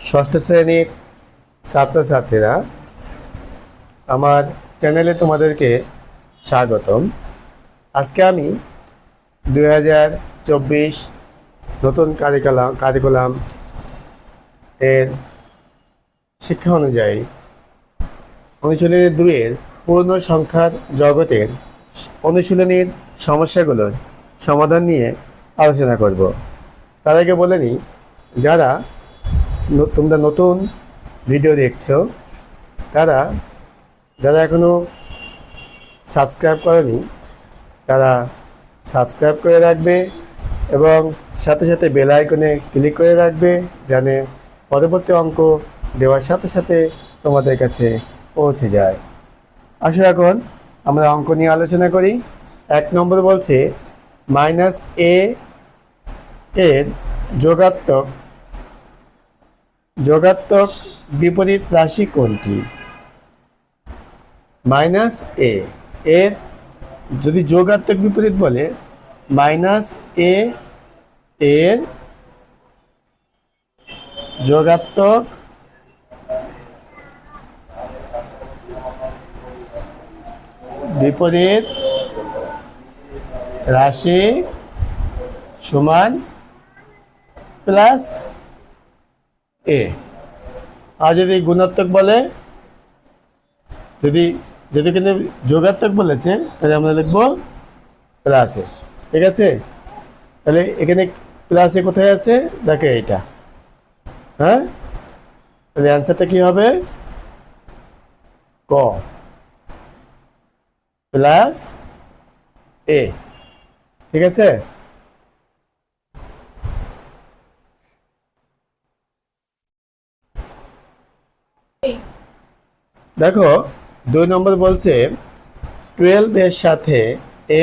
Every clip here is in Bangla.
ষষ্ঠ শ্রেণীর ছাত্রছাত্রীরা, আমার চ্যানেলে তোমাদেরকে স্বাগতম। আজকে আমি 2024 নতুন কারিকুলাম এর শিক্ষা অনুযায়ী অনুশীলনী 2-এর পূর্ণ সংখ্যার জগতের অনুশীলনীর সমস্যাগুলোর সমাধান নিয়ে আলোচনা করব। তার আগে বলে নিই, তোমরা নতুন ভিডিও দেখছো, যারা এখনও সাবস্ক্রাইব করেনি তারা সাবস্ক্রাইব করে রাখবে এবং সাথে সাথে বেল আইকনে ক্লিক করে রাখবে, যেন পরবর্তী অঙ্ক দেওয়ার সাথে সাথে তোমাদের কাছে পৌঁছে যায়। আসলে এখন আমরা অঙ্ক নিয়ে আলোচনা করি। 1 নম্বর বলছে -a এর যোগাত্মক বিপরীত রাশি কোনটি? -a এর যদি যোগাত্মক বিপরীত বলে, -a এর যোগাত্মক বিপরীত রাশি সমান প্লাস a। আর যদি গুণাত্মক বলে, যদি কিন্তু যোগাত্মক বলেছে, তাহলে আমরা লিখবো প্লাসে। ঠিক আছে, তাহলে এখানে প্লাসে কোথায় আছে? দেখো এইটা। হ্যাঁ, তাহলে অ্যান্সারটা কি হবে? ক, প্লাস এ। ঠিক আছে, দেখো 2 নম্বর বলছে 12 এর সাথে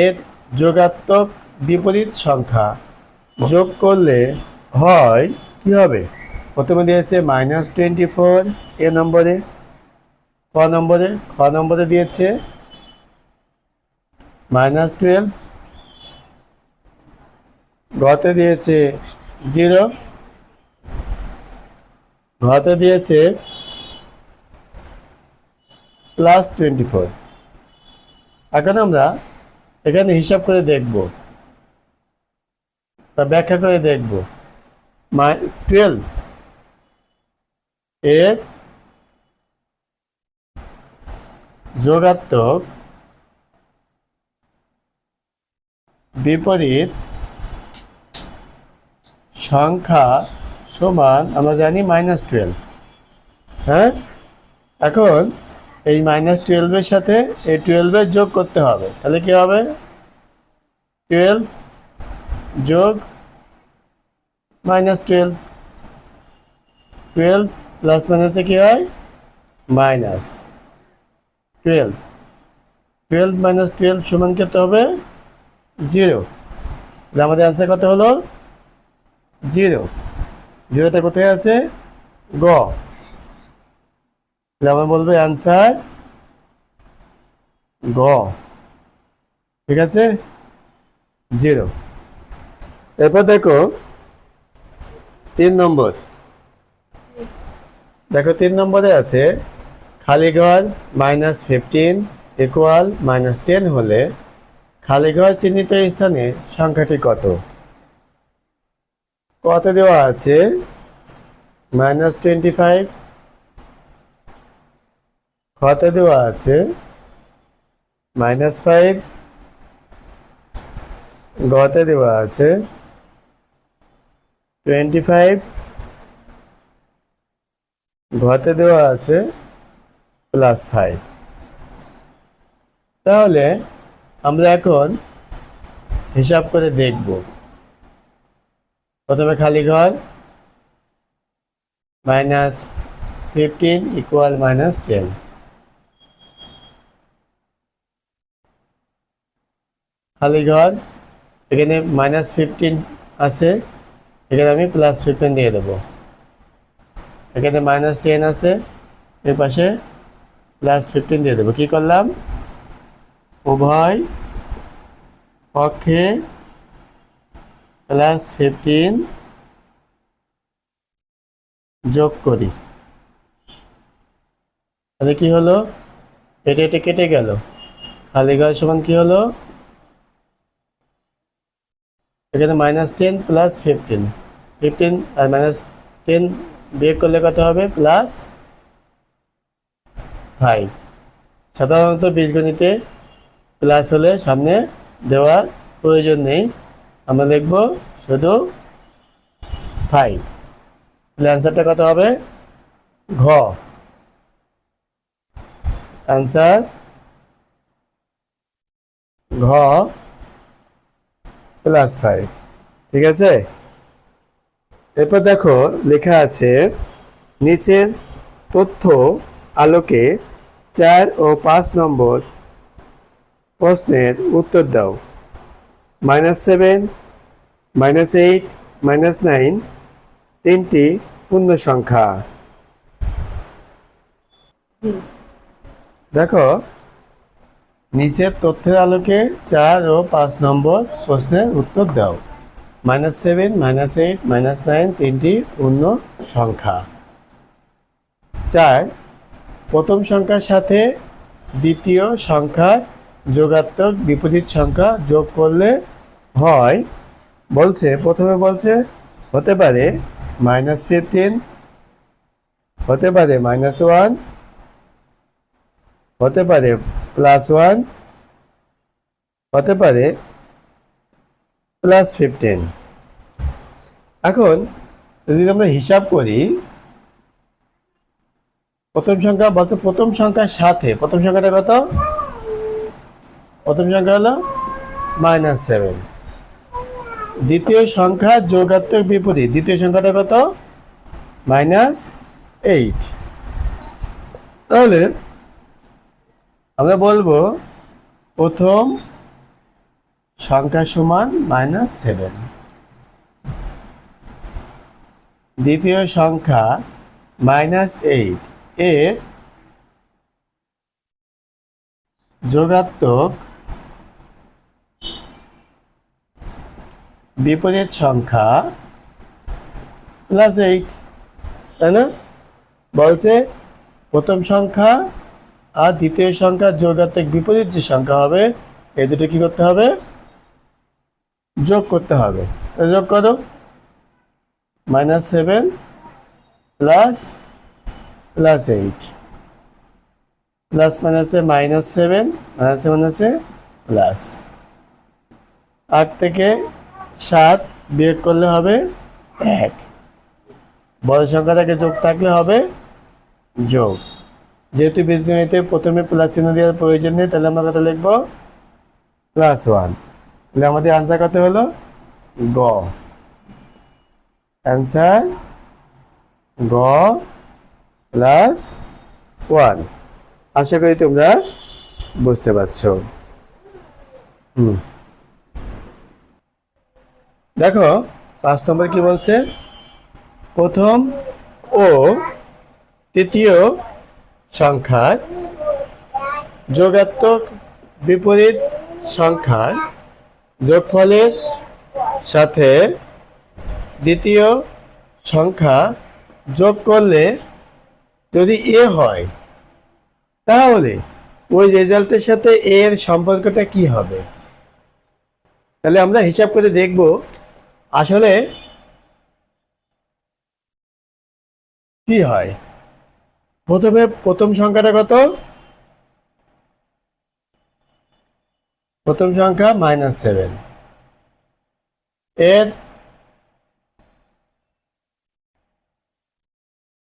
এর যোগাত্মক বিপরীত সংখ্যা যোগ করলে হয় কি হবে? প্রথমে দিয়েছে -24 এ নম্বরে, খ নম্বরে দিয়েছে -12, গতে দিয়েছে 0, ঘতে দিয়েছে +24। এখন আমরা এখানে হিসাব করে দেখব বা ব্যাখ্যা করে দেখব। 12 এর যোগাত্মক বিপরীত সংখ্যা সমান, আমরা জানি -12। হ্যাঁ, এখন এই -12 এর সাথে এই 12 এর যোগ করতে হবে। তাহলে কি হবে? 12 যোগ -12, 12 প্লাস মাইনাসে কি হয়? -12। 12 - 12 সমান কত হবে? 0। আমাদের অ্যান্সার কত হলো? 0। 0টা কোথায় আছে? গ। আমরা বলবো অ্যান্সার গ। ঠিক আছে, 0। এরপর দেখো 3 নম্বর। দেখো 3 নম্বরে আছে খালি ঘর -15 ইকুয়াল -10 হলে খালি ঘর চিহ্নিত স্থানে সংখ্যাটি কত? কত দেওয়া আছে? -25, কত দেওয়া আছে? -5, গতে দেওয়া আছে 25, ঘতে দেওয়া আছে +5। তাহলে আমরা এখন হিসাব করে দেখব। প্রথমে খালি ঘর -15 ইকুয়াল -10, খালি ঘর এখানে -15 আছে, এখানে আমি +15 দিয়ে দেবো। এখানে -10 আছে, এর পাশে +15 দিয়ে দেবো। কি করলাম? উভয় পক্ষে +15 যোগ করি, তাহলে কি হলো, এটা এটা কেটে গেল, খালি ঘর সমান কি হলো, এখানে -10 প্লাস 15, 15 আর -10 বিয়োগ করলে কত হবে, +5। সাধারণত বীজগণিতে প্লাস হলে সামনে দেওয়ার প্রয়োজন নেই, আমরা লিখব শুধু 5। তাহলে অ্যান্সারটা কত হবে, ঘ, অ্যান্সার ঘ +5। ঠিক আছে, এরপর দেখো লেখা আছে নিচের তথ্য আলোকে 4 ও 5 নম্বর প্রশ্নের উত্তর দাও। -7, -8, -9 তিনটি পূর্ণ সংখ্যা। দেখো নিচের তথ্যের আলোকে 4 ও 5 নম্বর প্রশ্নের উত্তর দাও। -7, -8, -9 তিনটি পূর্ণ সংখ্যা। 4, প্রথম সংখ্যার সাথে দ্বিতীয় সংখ্যার যোগাত্মক বিপরীত সংখ্যা যোগ করলে হয়, বলছে প্রথমে বলছে হতে পারে -15, হতে পারে -1, হতে পারে +1, হতে পারে +15। এখন যদি আমরা হিসাব করি, প্রথম সংখ্যা বলছে প্রথম সংখ্যার সাথে, প্রথম সংখ্যাটা কত, প্রথম সংখ্যা হলো -7, দ্বিতীয় সংখ্যা যোগাত্মক বিপরীত, দ্বিতীয় সংখ্যাটা কত, -8। তাহলে আমরা বলবো প্রথম সংখ্যা সমান -7, দ্বিতীয় সংখ্যা -8 এর যোগাত্মক বিপরীত সংখ্যা +8, তাই না? বলছে প্রথম সংখ্যা আর দ্বিতীয় সংখ্যার যোগাত্মক বিপরীত যে সংখ্যা হবে, এই দুটো কি করতে হবে, যোগ করতে হবে। তো যোগ করো, -7 +8, প্লাস মাইনাসে -7, -7 আছে প্লাস, 8 থেকে 7 বিয়োগ করলে হবে 1, বড় সংখ্যাটাকে যোগ থাকলে হবে যোগ। যেহেতু বীজগণিতে প্রথমে প্লাস চিহ্ন দেওয়ার প্রয়োজন নেই, তাহলে আমরা কত লিখবো, +1। তাহলে আমাদের আনসার কত হলো, গ, অ্যান্সার গ +1। আশা করি তোমরা বুঝতে পারছো। দেখো 5 নম্বর কি বলছে, প্রথম ও তৃতীয় সংখ্যার যোগাত্মক বিপরীত সংখ্যার যোগফলের সাথে দ্বিতীয় সংখ্যা যোগ করলে যদি এ হয়, তাহলে ওই রেজাল্টের সাথে এর সম্পর্কটা কি হবে। তাহলে আমরা হিসাব করে দেখব আসলে কি হয়। প্রথমে প্রথম সংখ্যাটা কত, প্রথম সংখ্যা -7, এর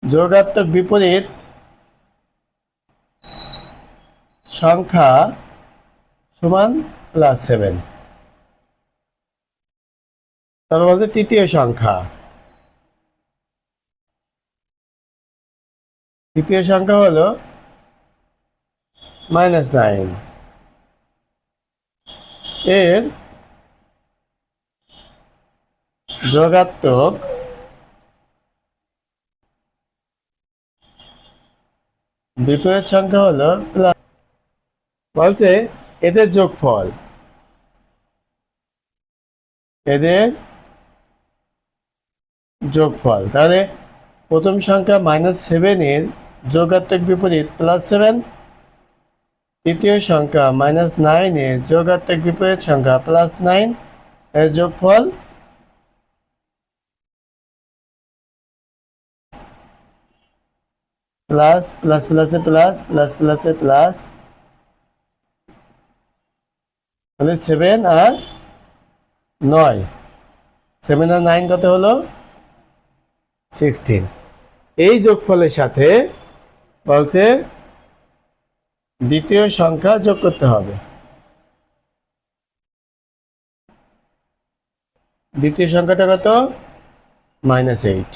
যোগাত্মক বিপরীত সংখ্যা সমান +7। তারপর বলতে তৃতীয় সংখ্যা, তৃতীয় সংখ্যা হলো -9, এর যোগাত্মক বিপরীত সংখ্যা হলো প্লাস, বলছে এদের যোগফল, এদের যোগফল। তাহলে প্রথম সংখ্যা -7 এর যোগাত্মক বিপরীত +7, তৃতীয় সংখ্যা -9 এর যোগাত্মক বিপরীত সংখ্যা +9 এর যোগফল প্লাস প্লাস প্লাসে প্লাস প্লাস প্লাসে প্লাস, মানে 7 আর 9, 7 আর 9 কত হলো 16। এই যোগফলের সাথে বলছে দ্বিতীয় সংখ্যা যোগ করতে হবে। দ্বিতীয় সংখ্যাটা কত -8।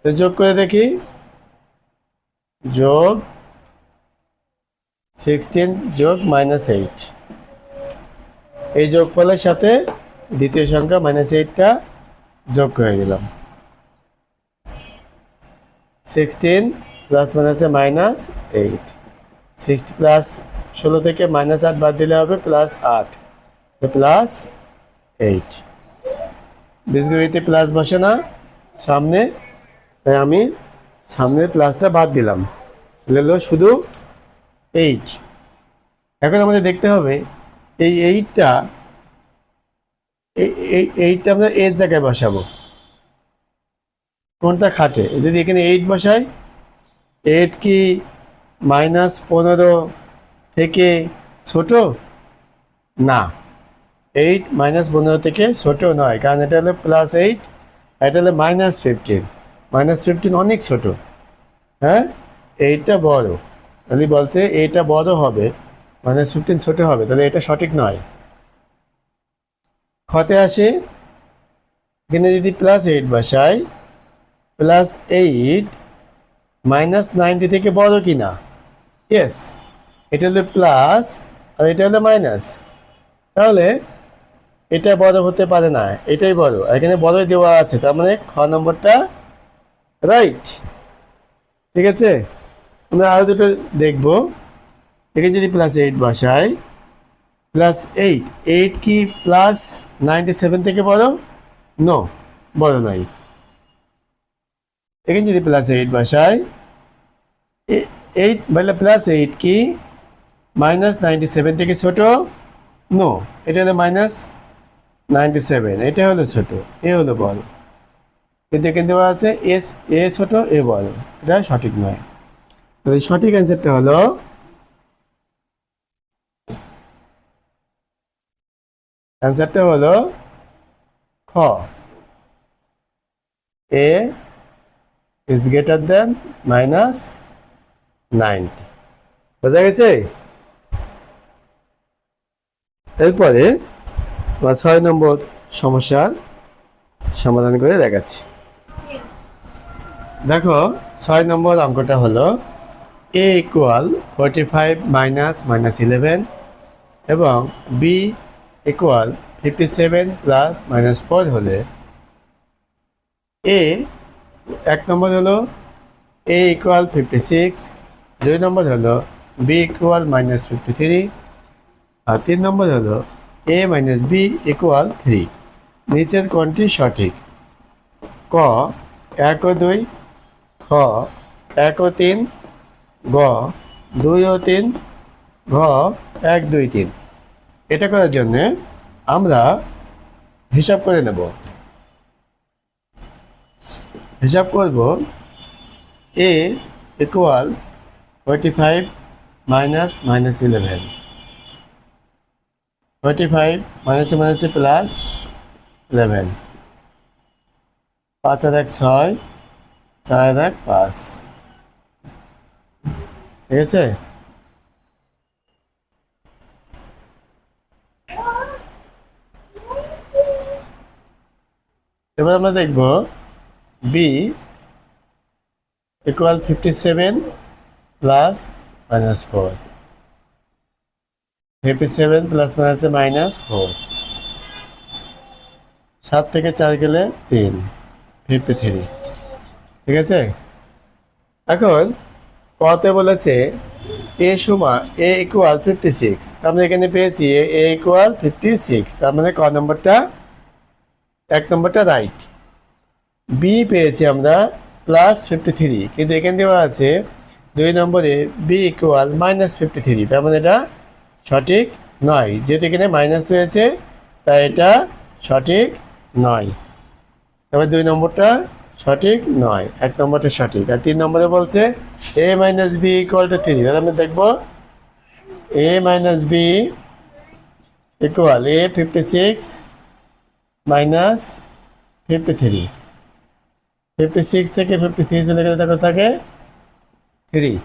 তো যোগ করে দেখি, যোগ 16 যোগ -8, এই যোগফলের সাথে দ্বিতীয় সংখ্যা -8টা যোগ করে দিলাম। 16 প্লাস মাইনাসে -8, 60 প্লাস 16 থেকে -8 বাদ দিলে হবে +8, +8। বীজগণিতে প্লাস বসে না সামনে, তাই আমি সামনে প্লাসটা বাদ দিলাম, হলো শুধু 8। এখন আমাদের দেখতে হবে এই 8টা আমরা এর জায়গায় বসাবো, কোনটা খাটে। যদি এখানে 8 বসাই, 8 কি -15 থেকে ছোট না, 8 -15 থেকে ছোট নয়, কারণ এটা হলো +8, এটা হলো -15, -15 অনেক ছোট। হ্যাঁ, 8টা বড়, তাহলে বলছে এইটা বড় হবে, -15 ছোট হবে, তাহলে এটা সঠিক নয়। খতে আসে, এখানে যদি +8 বসাই, +8 -90 থেকে বড় কিনা, ইয়েস, এটা হলো প্লাস আর এটা হলো মাইনাস, তাহলে এটা বড় হতে পারে না, এটাই বড়। এখানে বড়ই দেওয়া আছে, তার মানে খ নম্বরটা রাইট। ঠিক আছে, আমরা আরো দুটো দেখব। এখানে যদি +8 বসাই, +8, 8 কি +97 থেকে বড়? নো, বড় নাই। এখানে যদি +8 বসাই, 8 বলে +8 কি -97 থেকে ছোট? নো, এটা হলো -97, এটা হলো ছোট, এ হলো বড়। কিন্তু এখানে দেওয়া আছে এ ছোট এ বড়, এটা সঠিক নয়। তাহলে সঠিক অ্যান্সারটা হলো খ, এ ইজ গ্রেটার দেন -90। বোঝা গেছে? এরপরে 6 নম্বর সমস্যার সমাধান করে দেখাচ্ছি। দেখো 6 নম্বর অঙ্কটা হলো a = 45 - -11 এবং b = 57 + -4 হলে a, 1 নম্বর হলো a = 56, 2 নম্বর হলো b = -53, আর 3 নম্বর হলো a - b = 3। নিচের কোনটি সঠিক? ক 1 ও 2, খ 1 ও 3, গ 2 ও 3, ঘ 1 2 3। এটা করার জন্য আমরা হিসাব করে নেব। হিসাব করব a = 45 - -11, 45 - প্লাস 11, 5 আর 1 6, 4 আর 1 5। ঠিক আছে, এবার আমরা দেখব b = 57 + -4, 57 + -4, 7 থেকে 4 গেলে 3, 53। ঠিক আছে, এখন কতে বলেছে a = 56, আমরা এখানে পেয়েছি a = 56, তার মানে ক নম্বরটা 1 নম্বরটা রাইট। বি পেয়েছি আমরা +53, কিন্তু এখানে দেওয়া আছে 2 নম্বরে বি ইকুয়াল -53, তার মানে এটা সঠিক নয়। যেহেতু এখানে মাইনাস হয়েছে তাই এটা সঠিক নয়। তবে 2 নম্বরটা সঠিক নয়, 1 নম্বরটা সঠিক। আর 3 নম্বরে বলছে a - b = 3, তাহলে আমরা দেখব a - b ইকুয়াল a 56 - 53। 56 থেকে 53 চলে গেলে দেখো থাকে 3।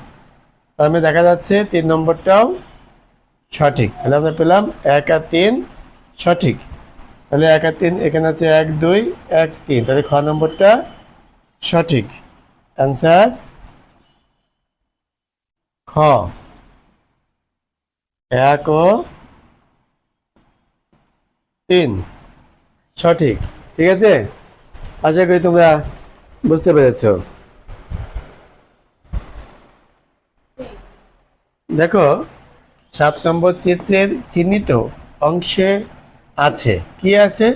তাহলে দেখা যাচ্ছে 3 নম্বরটাও সঠিক। তাহলে আমরা পেলাম 1 আর 3 সঠিক। তাহলে 1 আর 3 এখানে আছে 1 2 1 3, তাহলে খ নম্বরটা সঠিক। অ্যান্সার খ, 1 ও 3 সঠিক। ঠিক আছে, আশা করি তোমরা বুঝতে পেরেছো। দেখো 7 নম্বর চিত্রের চিহ্নিত অংশে আছে কি আছে?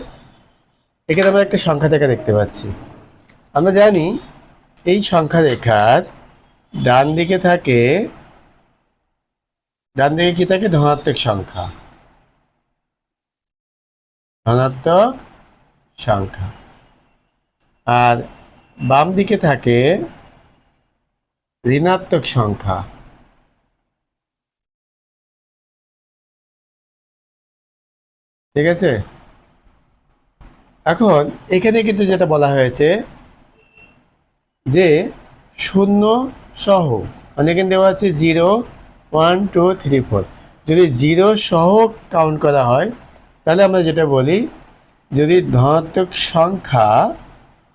এখানে আমরা একটা সংখ্যা রেখা দেখতে পাচ্ছি। আমরা জানি এই সংখ্যা রেখার ডান দিকে কি থাকে? ধনাত্মক সংখ্যা, ধনাত্মক সংখ্যা। আর বাম দিকে থাকে ঋণাত্মক সংখ্যা। ঠিক আছে, এখন এখানে কিন্তু যেটা বলা হয়েছে যে শূন্য সহ, মানে এখানে দেওয়া আছে 0 1 2 3 4, যদি 0 সহ কাউন্ট করা হয় তাহলে আমরা যেটা বলি, যদি ধনাত্মক সংখ্যা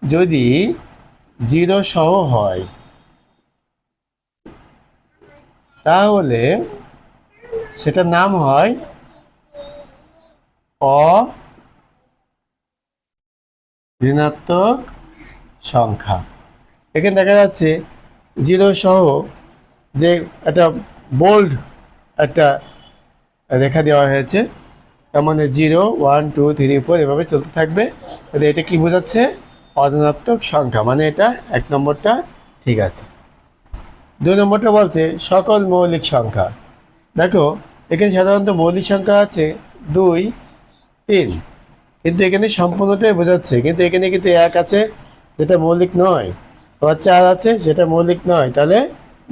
যদি 0 সহ হয় তাহলে সেটার নাম হয় অঋণাত্মক সংখ্যা। এখানে দেখা যাচ্ছে 0 সহ যে একটা বোল্ড একটা রেখা দেওয়া হয়েছে, তার মানে 0 1 2 3 4 এভাবে চলতে থাকবে। তাহলে এটা কি বোঝাচ্ছে? অধনাত্মক সংখ্যা, মানে এটা 1 নম্বরটা ঠিক আছে। 2 নম্বরটা বলছে সকল মৌলিক সংখ্যা। দেখো এখানে সাধারণত মৌলিক সংখ্যা আছে 2 3, কিন্তু এখানে সম্পূর্ণটাই বোঝাচ্ছে, কিন্তু এখানে কিন্তু 1 আছে যেটা মৌলিক নয়, আবার 4 আছে যেটা মৌলিক নয়, তাহলে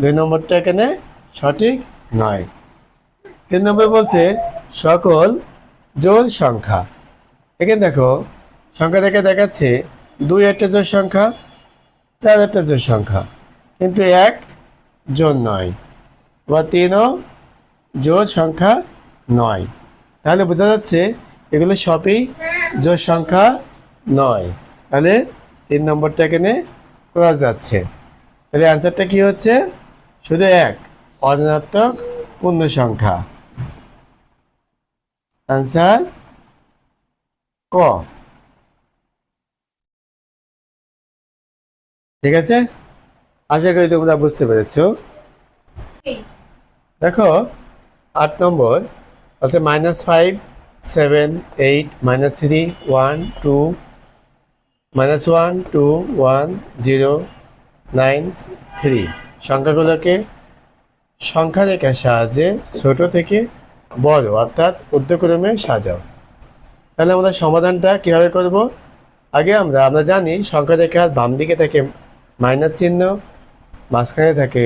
2 নম্বরটা এখানে সঠিক নয়। 3 নম্বর বলছে সকল জোড় সংখ্যা। এখানে দেখো সংখ্যা থেকে দেখাচ্ছে 2 একটা জোড় সংখ্যা, 4 একটা জোড় সংখ্যা, কিন্তু 1 জোড় নয়, বা 3ও জোড় সংখ্যা নয়। তাহলে বোঝা যাচ্ছে এগুলো সবই জোড় সংখ্যা নয়। তাহলে 3 নম্বরটা এখানে করা যাচ্ছে। তাহলে অ্যান্সারটা কি হচ্ছে? শুধু 1, অধনাত্মক পূর্ণ সংখ্যা। অ্যান্সার ক। ঠিক আছে, আশা করি তোমরা বুঝতে পেরেছো। দেখো 8 নম্বর বলছে -5 7 8 -3 1 2 -1 2 1 0 9 3 সংখ্যাগুলোকে সংখ্যা রেখার সাহায্যে ছোট থেকে বড় অর্থাৎ ঊর্ধ্বক্রমে সাজাও। তাহলে আমরা সমাধানটা কিভাবে করব? আগে আমরা জানি সংখ্যা রেখার বাম দিকে থাকে মাইনাস চিহ্ন, মাঝখানে থাকে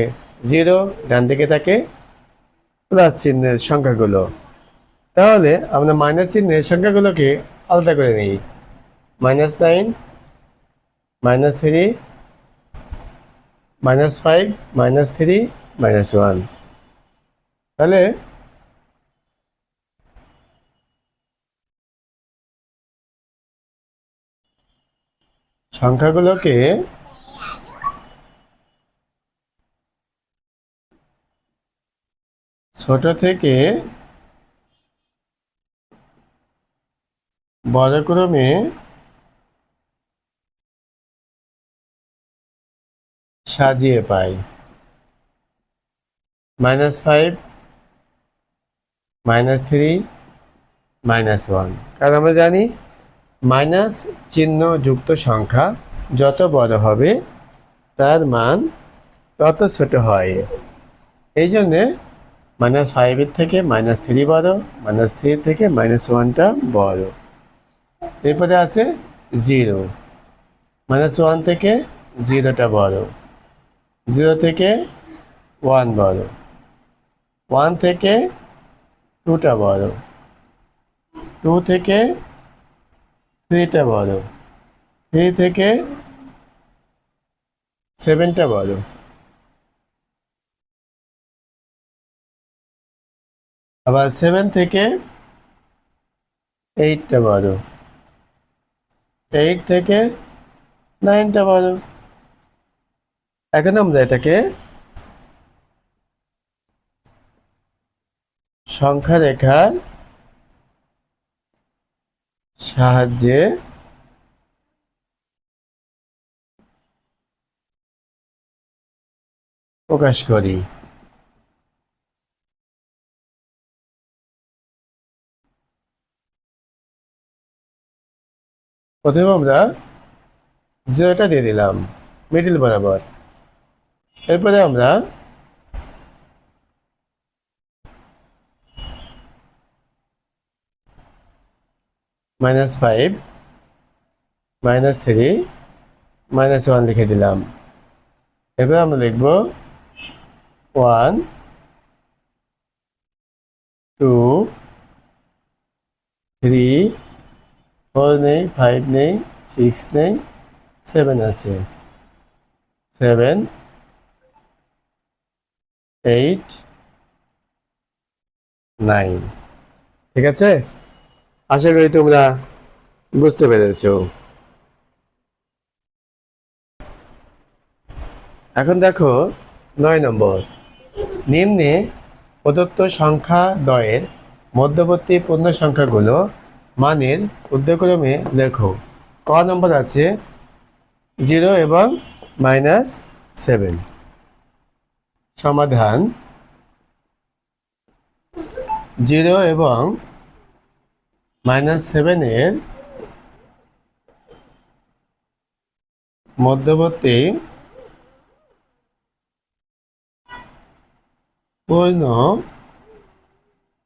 0, ডান দিকে থাকে প্লাস চিহ্নের সংখ্যাগুলো। তাহলে আমরা মাইনাস চিহ্নের সংখ্যাগুলোকে আলাদা করে নিই। -9 -3 -5 -3 -1। তাহলে সংখ্যাগুলোকে ছোট থেকে বড় ক্রমে সাজিয়ে পাই। -5 -3 -1, কারণ আমরা জানি মাইনাস চিহ্ন যুক্ত সংখ্যা যত বড় হবে তার মান তত ছোট হয়। এই জন্যে -5 থেকে -3 বড়, -3 থেকে -1টা বড়। এরপরে আছে 0, -1 থেকে 0টা বড়, 0 থেকে 1 বড়, 1 থেকে 2টা বড়, 2 থেকে 3টা বড়, 3 থেকে 7টা বড়, আবার 7 থেকে 8টা বড়, 8 থেকে 9টা বড়। এখন আমরা এটাকে সংখ্যা রেখার সাহায্যে প্রকাশ করি। প্রথমে আমরা 0টা দিয়ে দিলাম মিডল বরাবর। এরপরে আমরা -5, -3, -1 লিখে দিলাম। এরপরে আমরা লিখব 1, 2, 3, 4 নেই, 5 নেই, 6 নেই, 7 আছে, 7, 8, 9। ঠিক আছে, আশা করি তোমরা বুঝতে পেরেছো। এখন দেখো 9 নম্বর, নিম্নে প্রদত্ত সংখ্যা দ্বয়ের মধ্যবর্তী পূর্ণ সংখ্যাগুলো মানের ঊর্ধ্বক্রমে লেখো। ক নম্বর আছে 0 এবং -7। সমাধান: 0 এবং -7 এর মধ্যবর্তী পূর্ণ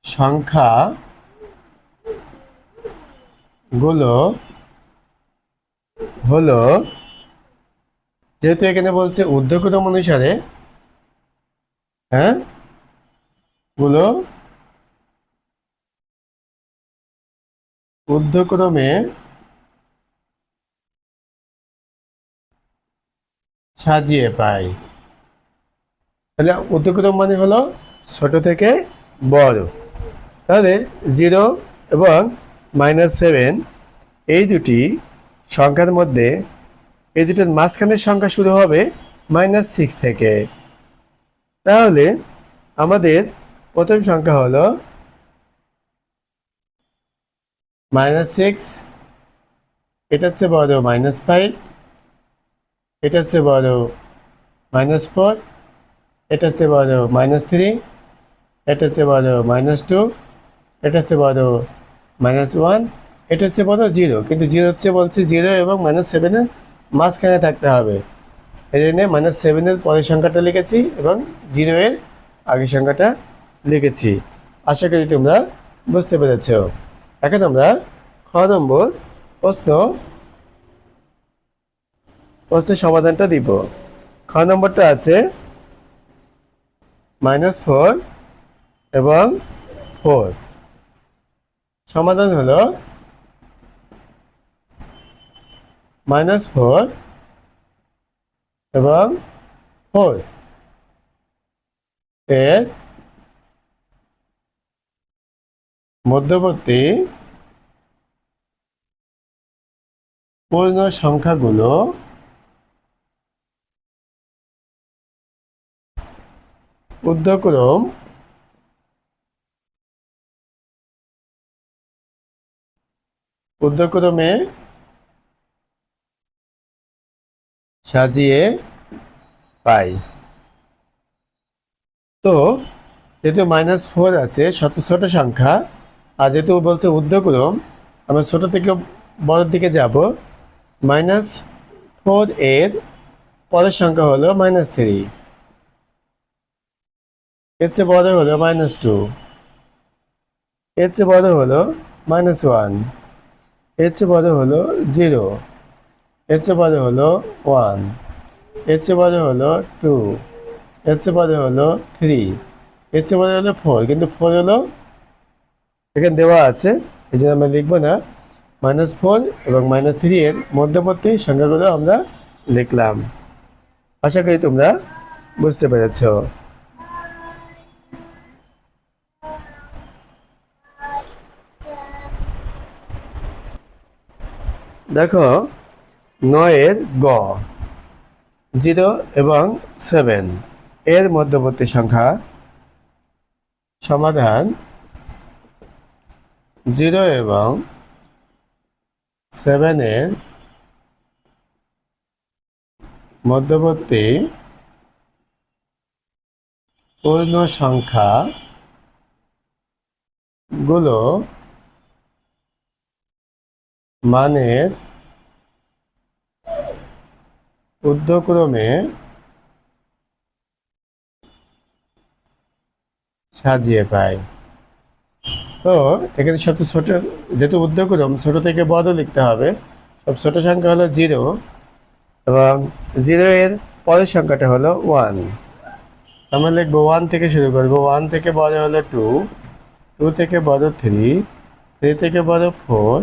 সংখ্যা গুলো হলো, যেহেতু এখানে বলছে ঊর্ধ্বক্রম অনুসারে, হ্যাঁ, গুলো ঊর্ধ্বক্রমে সাজিয়ে পাই। তাহলে ঊর্ধ্বক্রম মানে হলো ছোট থেকে বড়। তাহলে 0 এবং -7 এই দুটি সংখ্যার মধ্যে এই দুটোর মাঝখানের সংখ্যা শুরু হবে -6 থেকে। তাহলে আমাদের প্রথম সংখ্যা হলো -6, এটা হচ্ছে বড় -5, এটা হচ্ছে বড় -4, এটা হচ্ছে বড় -3, এটা হচ্ছে বড় -2, এটা হচ্ছে বড় -1, এটা হচ্ছে বড় 0। কিন্তু 0 হচ্ছে বলছে 0 এবং -7 এর মাঝখানে থাকতে হবে। এই জন্য -7 এর পরের সংখ্যাটা লিখেছি এবং 0 এর আগের সংখ্যাটা লিখেছি। আশা করি তোমরা বুঝতে পেরেছ। এখন আমরা খ নম্বর প্রশ্নের সমাধানটা দিব। খ নম্বরটা আছে -4 এবং 4। সমাধান হলো -4 এবং 4 এর মধ্যবর্তী পূর্ণ সংখ্যাগুলো ঊর্ধ্বক্রমে সাজিয়ে পাই। তো যেহেতু -4 আছে সবচেয়ে ছোট সংখ্যা, আর যেহেতু বলছে ঊর্ধ্বক্রম, আমরা ছোট থেকে বড় দিকে যাব। -4 4 এর পরের সংখ্যা হলো -3, এর চেয়ে বড় হলো -2, এর চেয়ে বড় হলো -1, এর চেয়ে বড় হলো 0, এর চেয়ে বড় হলো 1, এর চেয়ে বড় হলো 2, এর চেয়ে বড় হলো 3, এর চেয়ে বড় হলো 4, কিন্তু 4 হলো এখানে দেওয়া আছে, এই জন্য আমরা লিখবো না। -4 এবং -3 এর মধ্যবর্তী সংখ্যাগুলো আমরা লিখলাম। আশা করি তোমরা বুঝতে পেরেছ। দেখো 9 এর গ, 0 এবং 7 এর মধ্যবর্তী সংখ্যা। সমাধান 0 এবং 7 এর মধ্যবর্তী পূর্ণ সংখ্যা গুলো মানের ঊর্ধ্বক্রমে সাজিয়ে পাই। তো এখানে সবচেয়ে ছোট, যেহেতু ঊর্ধ্বক্রম ছোট থেকে বড় লিখতে হবে, সব ছোট সংখ্যা হলো 0 এবং 0 এর পরের সংখ্যাটা হলো 1। আমরা লিখবো 1 থেকে শুরু করবো। 1 থেকে বড় হলো 2, 2 থেকে বড় 3, 3 থেকে বড় 4,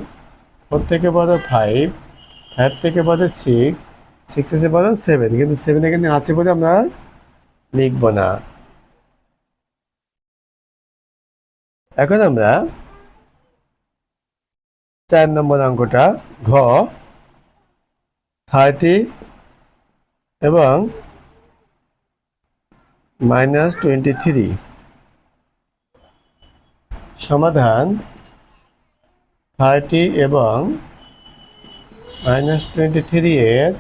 4 থেকে বড় 5, 5 থেকে বড় 6, 6 থেকে বড় 7, কিন্তু 7 এখানে আছে বলে আমরা লিখবো না। এখন আমরা 4 নম্বর অঙ্কটা ঘ, 30 এবং -23। সমাধান 30 এবং -23 এর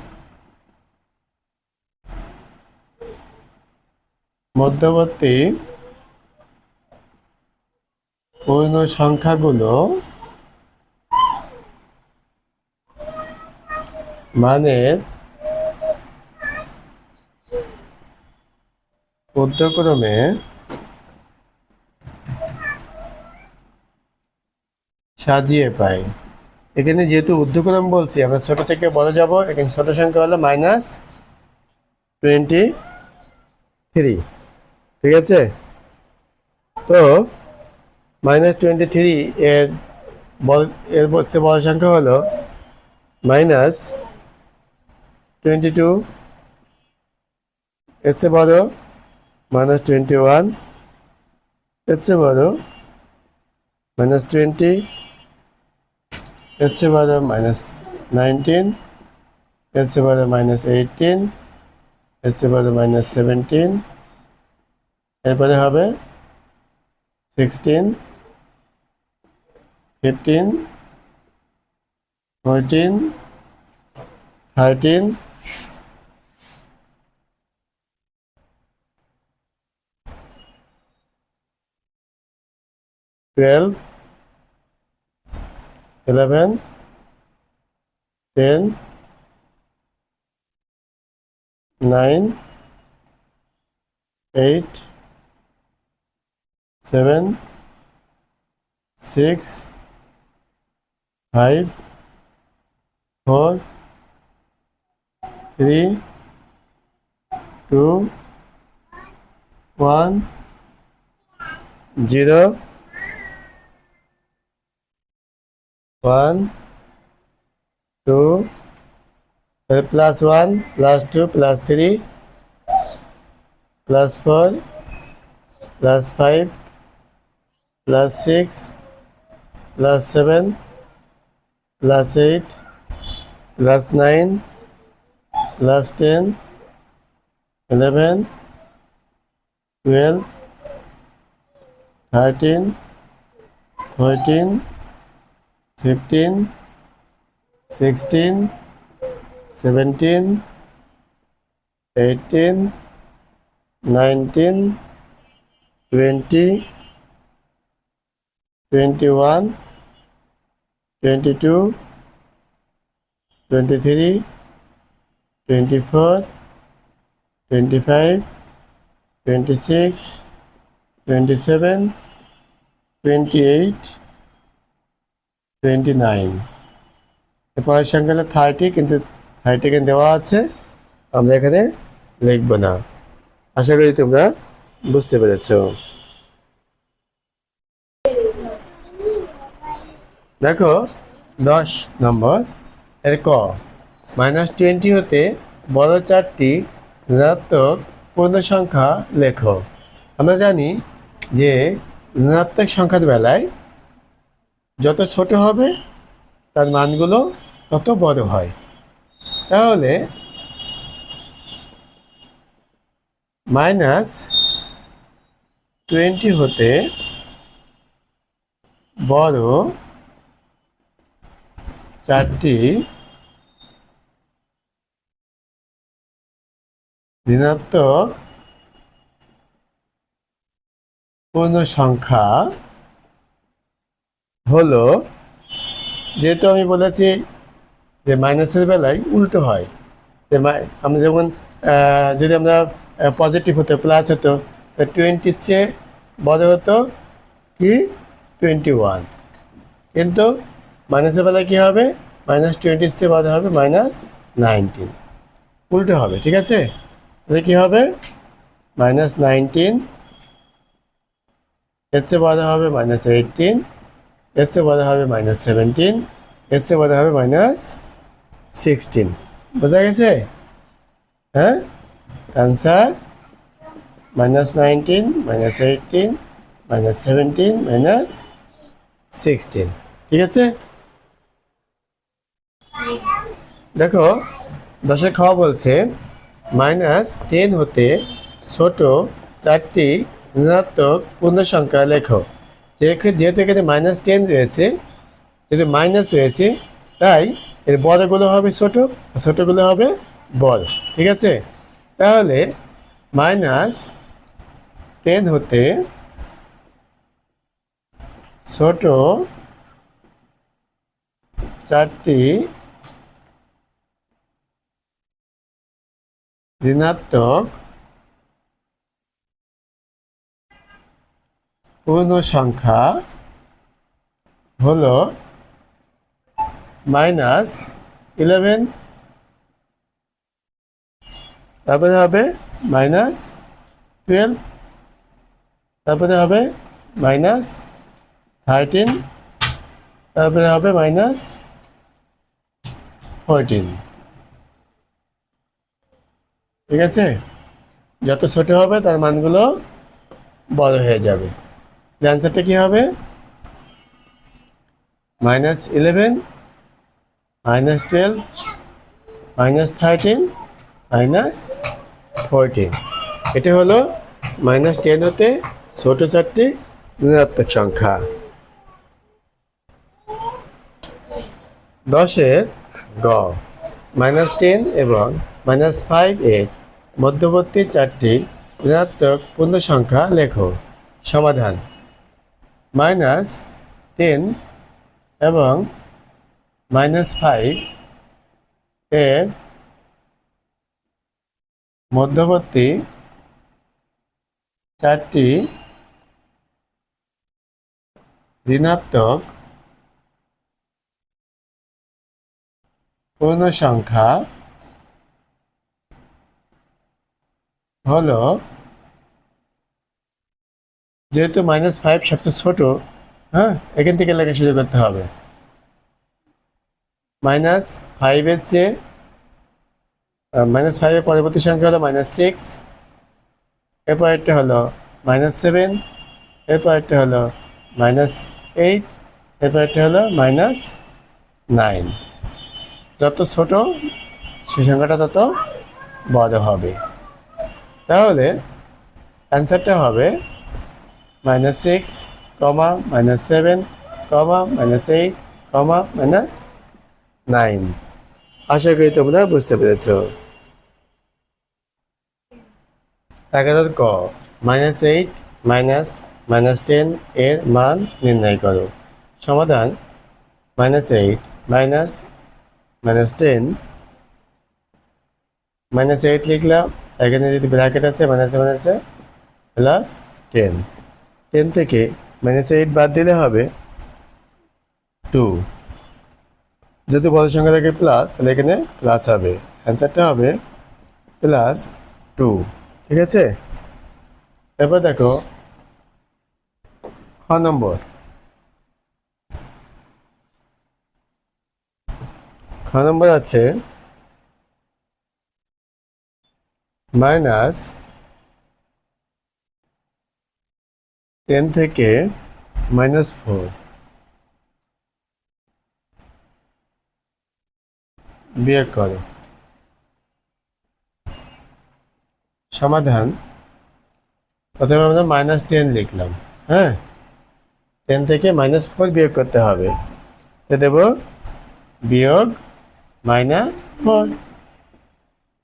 মধ্যবর্তী পূর্ণ সংখ্যাগুলো মানের ঊর্ধ্বক্রমে সাজিয়ে পাই। এখানে যেহেতু ঊর্ধ্বক্রম বলছি, আমরা ছোট থেকে বড় যাব। এখানে ছোট সংখ্যা হলো -23, ঠিক আছে? তো -23 এর হচ্ছে বড় সংখ্যা হলো -22, এর চেয়ে বড় -21, এর চেয়ে বড় -20, এর চেয়ে বড় -19, এর চেয়ে বড় -18, এর চেয়ে বড় -17, এরপরে হবে 16, 15, 14, 13, 12, 11, 10, 9, 8, 7, 6, 5, 4, 3, 2, 1, 0, 1, 2, +1, +2, +3, +4, +5, +6, +7, +8, +9, +10, 11, 12, 13, 14, 15, 16, 17, 18, 19, 20, 21, 22, 23, 24, 25, 26, 27, 28, 29। পরের সংখ্যা হলো 30, কিন্তু 30 এখানে দেওয়া আছে, আমরা এখানে লিখব না। আশা করি তোমরা বুঝতে পেরেছ। দেখো 10 নম্বর এর ক, -20 হতে বড় 4টি ঋণাত্মক পূর্ণ সংখ্যা লেখো। আমরা জানি যে ঋণাত্মক সংখ্যার বেলায় যত ছোট হবে তার মানগুলো তত বড় হয়। তাহলে -20 হতে বড় 4টি ঋণাত্মক পূর্ণ সংখ্যা হলো, যেহেতু আমি বলেছি যে মাইনাসের বেলায় উল্টো হয়, যে আমরা যেমন যদি আমরা পজিটিভ হতো, প্লাস হতো, 20-র চেয়ে বড় হতো কি 21, কিন্তু মাইনাসের বেলায় কী হবে, -20-র চেয়ে বড় হবে -19, উল্টো হবে। ঠিক আছে, তাহলে কী হবে, -19 এর চেয়ে বড় হবে -18, এর চেয়ে বড় হবে -17, এর চেয়ে বড় হবে -16। বোঝা গেছে? হ্যাঁ, অ্যান্সার -19, -18, -17, -16। ঠিক আছে, দেখো 10 খাওয়া বলছে -10 হতে ছোট 4টি ঋণাত্মক পূর্ণ সংখ্যা লেখো। যেহেতু এখানে -10 রয়েছে, যেহেতু মাইনাস রয়েছে, তাই এর বড়গুলো হবে ছোট, ছোটগুলো হবে বড়। ঠিক আছে, তাহলে -10 হতে ছোট 4টি ঋণাত্মক পূর্ণ সংখ্যা হলো -11, তারপরে হবে -12, তারপরে হবে -13, তারপরে হবে -14। ঠিক আছে, যত ছোট হবে তার মানগুলো বড় হয়ে যাবে। অ্যান্সারটা কি হবে, -11, -12, -13, -14। এটা হলো -10 হতে ছোট 4টি ঋণাত্মক সংখ্যা। 10-এর গ, -10 এবং -5 এর মধ্যবর্তী 4টি ঋণাত্মক পূর্ণ সংখ্যা লেখো। সমাধান, -10 এবং -5 এর মধ্যবর্তী 4টি ঋণাত্মক পূর্ণ সংখ্যা হলো, যেহেতু -5 সবচেয়ে ছোট, হ্যাঁ, এখান থেকে লেখা শুরু করতে হবে। -5 এর চেয়ে -5 এর পরবর্তী সংখ্যা হলো -6, এরপর একটা হলো -7, এরপর একটা হলো -8, এরপর একটা হলো -9। যত ছোট সেই সংখ্যাটা তত বড় হবে। তাহলে অ্যান্সারটা হবে -6, -7, -8, -9। আশা করি তোমরা বুঝতে পেরেছ। 11 ক, -8 -10 এর মান নির্ণয় করো। সমাধান, -8 -10 -8 লিখলাম, এখানে যদি ব্র্যাকেট আছে মাইনাসে মাইনাসে +10, 10 থেকে -8 বাদ দিলে হবে 2। যদি বড় সংখ্যা থাকে প্লাস, তাহলে এখানে প্লাস হবে, অ্যান্সারটা হবে +2। ঠিক আছে, এরপর দেখো খ নম্বর। খ নম্বর আছে -10 থেকে -4 বিয়োগ করো। সমাধান, প্রথমে আমরা -10 লিখলাম। হ্যাঁ, 10 থেকে -4 বিয়োগ করতে হবে, তো দেব বিয়োগ -4।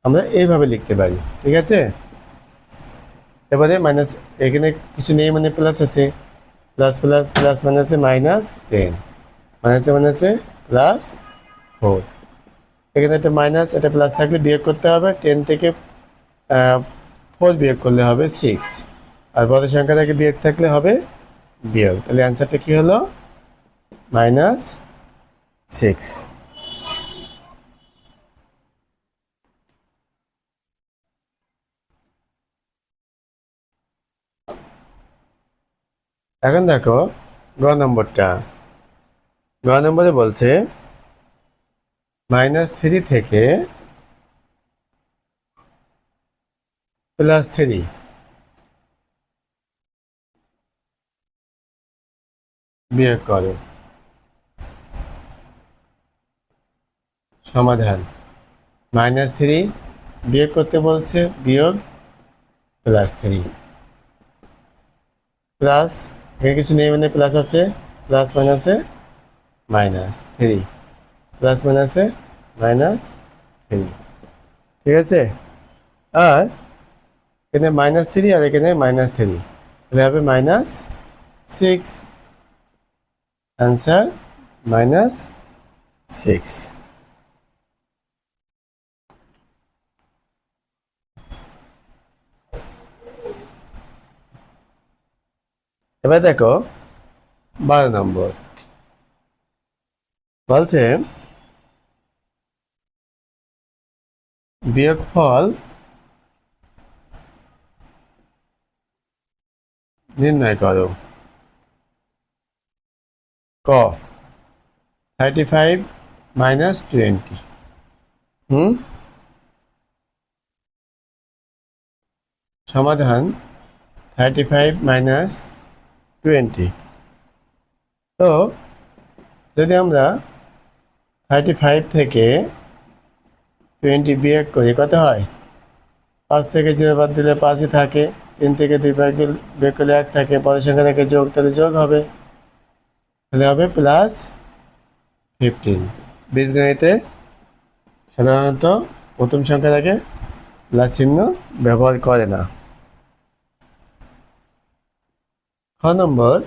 আমরা এইভাবে লিখতে পারি। ঠিক আছে, এবারে মাইনাস, এখানে কিছু নেই মানে প্লাস আছে, প্লাস প্লাস প্লাস মাইনাসে -10, মাইনাসে মাইনাসে +4। এখানে একটা মাইনাস একটা প্লাস থাকলে বিয়োগ করতে হবে, 10 থেকে 4 বিয়োগ করলে হবে 6, আর বড় সংখ্যা থেকে বিয়োগ থাকলে হবে বিয়োগ। তাহলে অ্যান্সারটা কি হলো? -6। এখন দেখো গ নম্বরটা। গ নম্বরে বলছে -3 থেকে +3 বিয়োগ করো। সমাধান, -3 বিয়োগ করতে বলছে, বিয়োগ +3 প্লাস, এখানে কিছু নেই মানে প্লাস আছে, প্লাস মাইনাসে -3, প্লাস মাইনাসে -3। ঠিক আছে, আর এখানে -3 আর এখানে -3, তাহলে হবে -6। অ্যান্সার -6। এবার দেখো 12 নম্বর। বলছে বিয়োগফল নির্ণয় করো। ক 35 - 20। সমাধান 35 - 20। তো যদি আমরা 35 থেকে 20 বিয়োগ করি, কত হয়? 5 থেকে 0 বাদ দিলে 5ই থাকে, 3 থেকে 2 বিয়োগ করলে 1 থাকে, বড় সংখ্যা থেকে যোগ, তাহলে যোগ হবে, তাহলে হবে +15। বীজগণিতে সাধারণত প্রথম সংখ্যা থেকে প্লাস চিহ্ন ব্যবহার করে না। খ নম্বর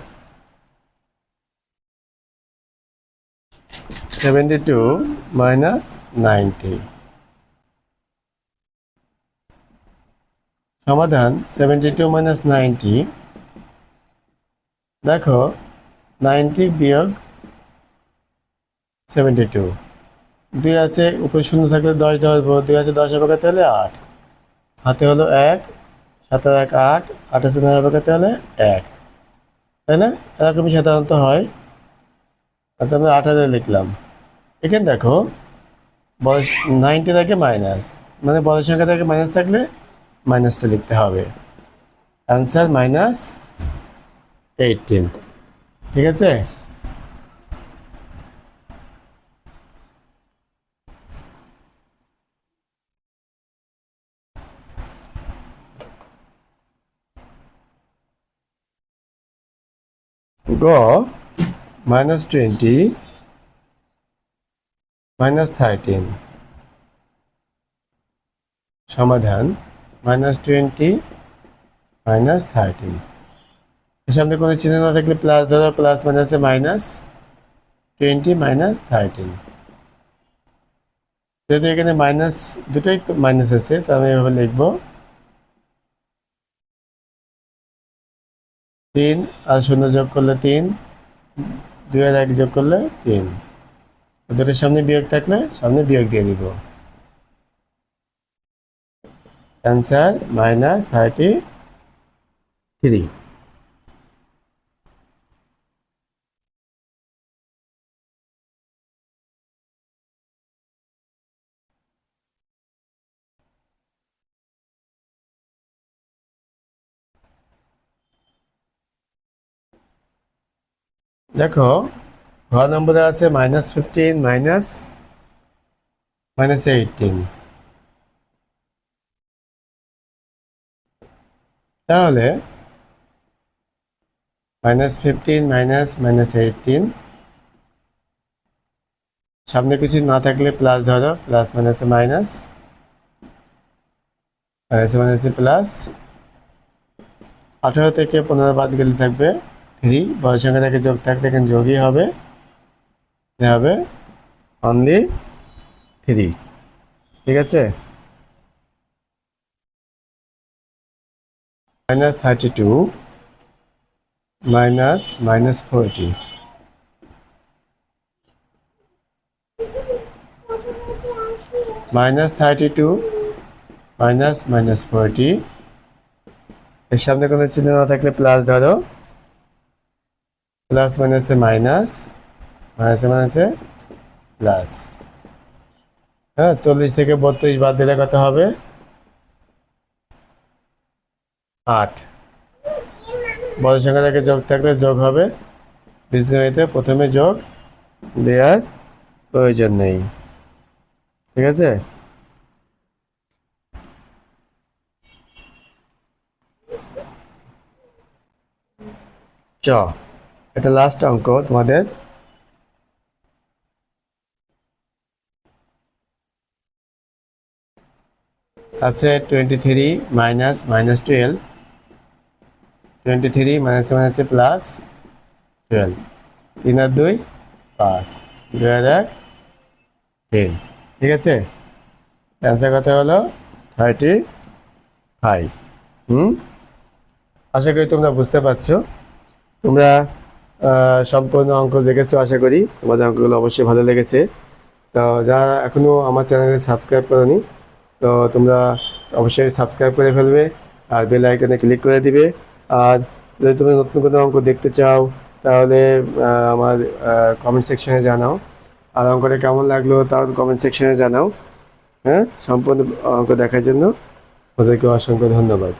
72 - 90। সমাধান 72 - 90। দেখো 90 বিয়োগ 72, 2 আছে, উপরে শূন্য থাকলে 10 ধরবো, 2 আছে 10 হবে কত হলে 8, হাতে হলো 1, 7 আর 1 8, 8 আছে 9 হবে কত হলে 1, তাই না? এরকমই সাধারণত হয়। আমরা 18 লিখলাম। এখানে দেখো বড় 90 থেকে মাইনাস, মানে বড় সংখ্যা থেকে মাইনাস থাকলে মাইনাসটা লিখতে হবে। অ্যান্সার -18। ঠিক আছে, গ -20 - 13। সমাধান -20 - 13। সামনে কোনো চিহ্ন না থাকলে প্লাস ধরো, প্লাস মাইনাসে -20 - 13। যেহেতু এখানে মাইনাস দুটোই মাইনাস আছে, তো আমি এভাবে লিখবো 3 আর 0 যোগ করলে 3, 2 আর 1 যোগ করলে 3। দুটোর সামনে বিয়োগ থাকলে সামনে বিয়োগ দিয়ে দিব। অ্যান্সার -33। দেখো ঘর নম্বরে আছে -15 -18। তাহলে -15 -18, সামনে কিছু না থাকলে প্লাস ধরো, প্লাস মাইনাসে মাইনাস, মাইনাসে মাইনাসে প্লাস। 18 থেকে 15 বাদ গেলে থাকবে 3, বড় সংখ্যাটাকে যোগ থাকলে এখানে যোগই হবে, হবে অনলি 3। ঠিক আছে, -32 -40। -32 -40, এর সামনে কোনো চিহ্ন না থাকলে প্লাস ধরো, প্লাস মাইনাসে মাইনাস, মাইনাসে মাইনাসে প্লাস। হ্যাঁ, 40 থেকে 32 বাদ দিলে কত হবে? 8। বড় সংখ্যা থেকে যোগ থাকলে যোগ হবে, বীজগণিতে প্রথমে যোগ দেওয়ার প্রয়োজন নেই। ঠিক আছে, এটা লাস্ট অঙ্ক তোমাদের। আছে 23 -12, 23 মাইনাসে মাইনাসে প্লাস 12, 3 আর 2 5, 2 আর 1 3। ঠিক আছে, অ্যান্সার কত হলো? 35। আশা করি তোমরা বুঝতে পারছো। তোমরা সম্পূর্ণ অঙ্ক দেখেছো, আশা করি তোমাদের অঙ্কগুলো অবশ্যই ভালো লেগেছে। তো যারা এখনও আমার চ্যানেলে সাবস্ক্রাইব করোনি, তো তোমরা অবশ্যই সাবস্ক্রাইব করে ফেলবে আর বেল আইকনে ক্লিক করে দিবে। আর যদি তুমি নতুন কোনো অঙ্ক দেখতে চাও তাহলে আমার কমেন্ট সেকশনে জানাও, আর অঙ্কটা কেমন লাগলো তাও কমেন্ট সেকশনে জানাও। হ্যাঁ, সম্পূর্ণ অঙ্ক দেখার জন্য ওদেরকে অসংখ্য ধন্যবাদ।